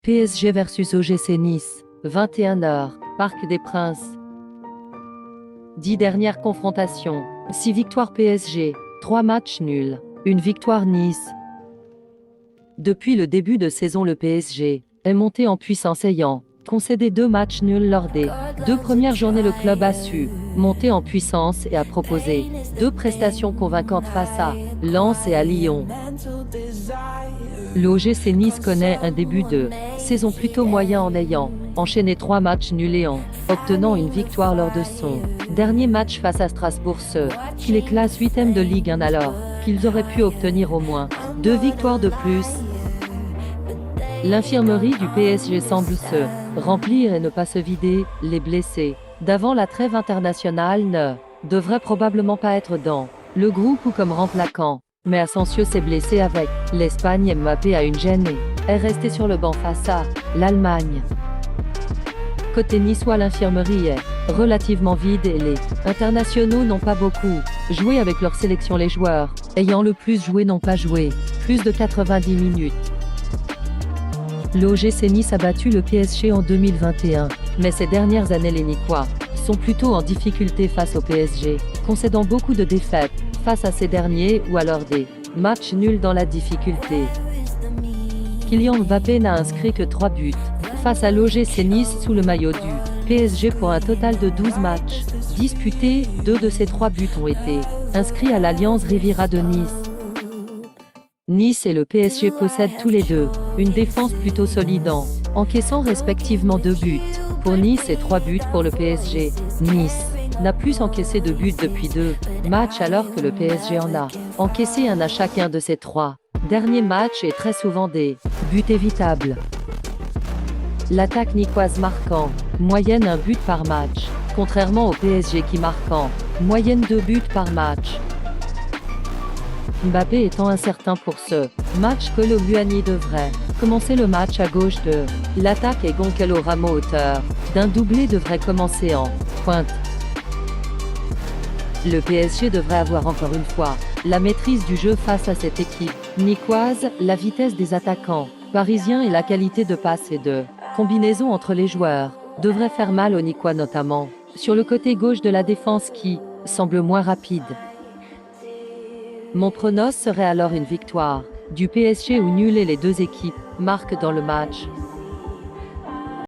PSG versus OGC Nice, 21h, Parc des Princes. 10 dernières confrontations, 6 victoires PSG, 3 matchs nuls, 1 victoire Nice. Depuis le début de saison, le PSG est monté en puissance ayant concédé 2 matchs nuls lors des 2 premières journées. Le club a su monter en puissance et a proposé 2 prestations convaincantes face à Lens et à Lyon. L'OGC Nice connaît un début de saison plutôt moyen en ayant enchaîné 3 matchs nuls et en obtenant une victoire lors de son dernier match face à Strasbourg, ce qui les classe 8e de Ligue 1 alors qu'ils auraient pu obtenir au moins 2 victoires de plus. L'infirmerie du PSG semble se remplir et ne pas se vider. Les blessés d'avant la trêve internationale ne devraient probablement pas être dans le groupe ou comme remplaçant. Mais Asensio s'est blessé avec l'Espagne et Mbappé a une gêne et est resté sur le banc face à l'Allemagne. Côté niçois, l'infirmerie est relativement vide et les internationaux n'ont pas beaucoup joué avec leur sélection. Les joueurs ayant le plus joué n'ont pas joué plus de 90 minutes. L'OGC Nice a battu le PSG en 2021, mais ces dernières années les Niçois sont plutôt en difficulté face au PSG, concédant beaucoup de défaites face à ces derniers ou alors des matchs nuls dans la difficulté. Kylian Mbappé n'a inscrit que 3 buts face à l'OGC Nice sous le maillot du PSG pour un total de 12 matchs disputés. 2 de ces 3 buts ont été inscrits à l'Alliance Riviera de Nice. Nice et le PSG possèdent tous les deux une défense plutôt solide en encaissant respectivement 2 buts pour Nice et 3 buts pour le PSG. Nice n'a plus encaissé de buts depuis 2 matchs alors que le PSG en a encaissé un à chacun de ces 3 derniers matchs et très souvent des buts évitables. L'attaque niçoise marque en moyenne 1 but par match, contrairement au PSG qui marque en moyenne 2 buts par match. Mbappé étant incertain pour ce match, Kolo Muani devrait commencer le match à gauche de l'attaque et Gonçalo Ramos, auteur d'un doublé, devrait commencer en pointe. Le PSG devrait avoir encore une fois la maîtrise du jeu face à cette équipe niçoise. La vitesse des attaquants parisiens et la qualité de passe et de combinaison entre les joueurs devraient faire mal aux Niçois, notamment sur le côté gauche de la défense qui semble moins rapide. Mon pronostic serait alors une victoire du PSG ou nul et les 2 équipes marquent dans le match.